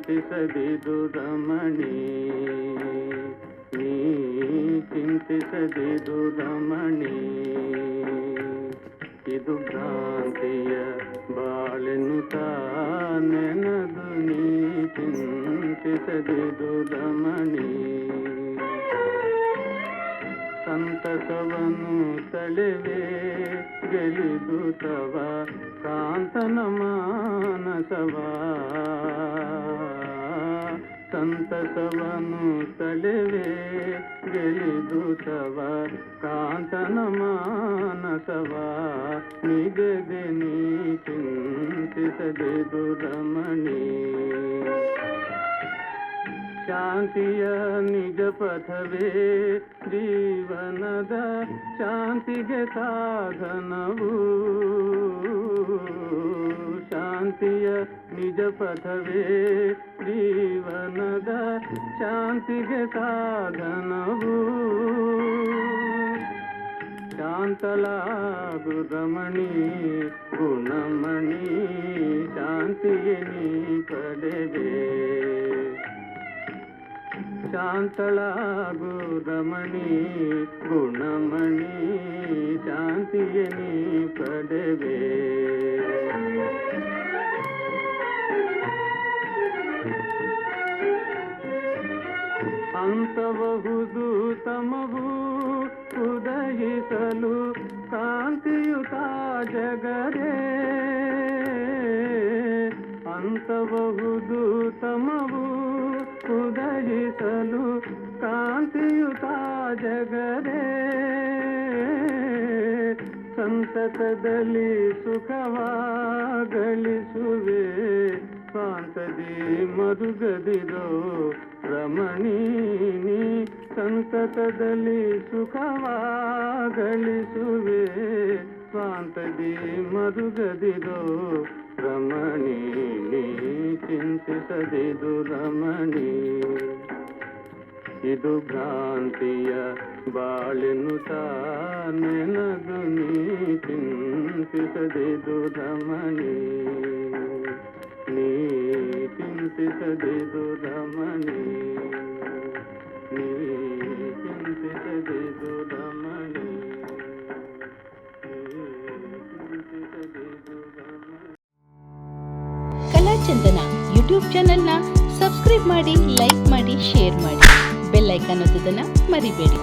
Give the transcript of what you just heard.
ಚಿಂತಿಸದಿದು ರಮಣಿ, ನೀ ಚಿಂತಿಸದಿದು ರಮಣಿ. ಇದು ಭ್ರಾಂತಿಯ ಬಾಳೆನುತ ನೆನದು ನೀ ಚಿಂತಿಸದಿದು ರಮಣಿ. ಸಂತಸವನು ತಳೆವೆ ಗೆಲಿದು ತವ ಕಾಂತನ ಮಾನಸವ. ಸಂತಸವನು ತಳೆವೆ ಗೆಲಿದು ತವ ಕಾಂತನ ಮಾನಸವ. ನಿಗದೆ ನೀ ಚಿಂತಿಸದಿದು ರಮಣಿ. ಶಾಂತಿಯ ನಿಜ ಪಥವೇ ಜೀವನದ ಶಾಂತಿಗೆ ಸಾಧನವು. ಶಾಂತಿಯ ನಿಜ ಪಥವೇ ಜೀವನದ ಶಾಂತಿಗೆ ಸಾಧನವು. ಶಾಂತಲಾಗು ರಮಣಿ ಗುಣಮಣಿ, ಶಾಂತಿಗೆ ನೀ ಪಡೆವೆ. ಶಾಂತಳಾಗು ರಮಣಿ ಗುಣಮಣಿ, ಶಾಂತಿಗೆ ನೀ ಪಡೆವೆ. ಅಂತಬಹುದು ತಮವು ಉದಯಿಸಲು ಕಾಂತಿಯುತ ಜಗದೇ. ಅಂತಬಹುದು ತಮವು ಉದಯಿಸಲು ಕಾಂತಿಯುತ ಜಗದೇ. ಸಂತತದಲ್ಲಿ ಸುಖವಾಗಿಸುವೆ ಸ್ವಾಂತದಿ ಮರುಗದಿರೋ ರಮಣಿ. ನೀ ಸಂತತದಲ್ಲಿ ಸುಖವಾಗಿಸುವೆ ಸ್ವಾಂತದಿ ಮರುಗದಿರೋ ರಮಣಿ. ನೀ ಚಿಂತಿಸದಿದು ರಮಣಿ. ಇದು ಭ್ರಾಂತಿಯ ಬಾಳೆನುತ ನೆನದು ನೀ ಚಿಂತಿಸದಿದು ರಮಣಿ. ನೀ ಚಿಂತಿಸದಿದು ರಮಣಿ. ನೀ ಚಿಂತಿಸದಿದು ರಮಣಿ. ಕಲಾಚಂದನ ಯೂಟ್ಯೂಬ್ ಚಾನೆಲ್ನ ಸಬ್ಸ್ಕ್ರೈಬ್ ಮಾಡಿ, ಲೈಕ್ ಮಾಡಿ, ಶೇರ್ ಮಾಡಿ. ಬೆಲ್ ಐಕಾನ್ ಒತ್ತೋದನ್ನ ಮರಿಬೇಡಿ.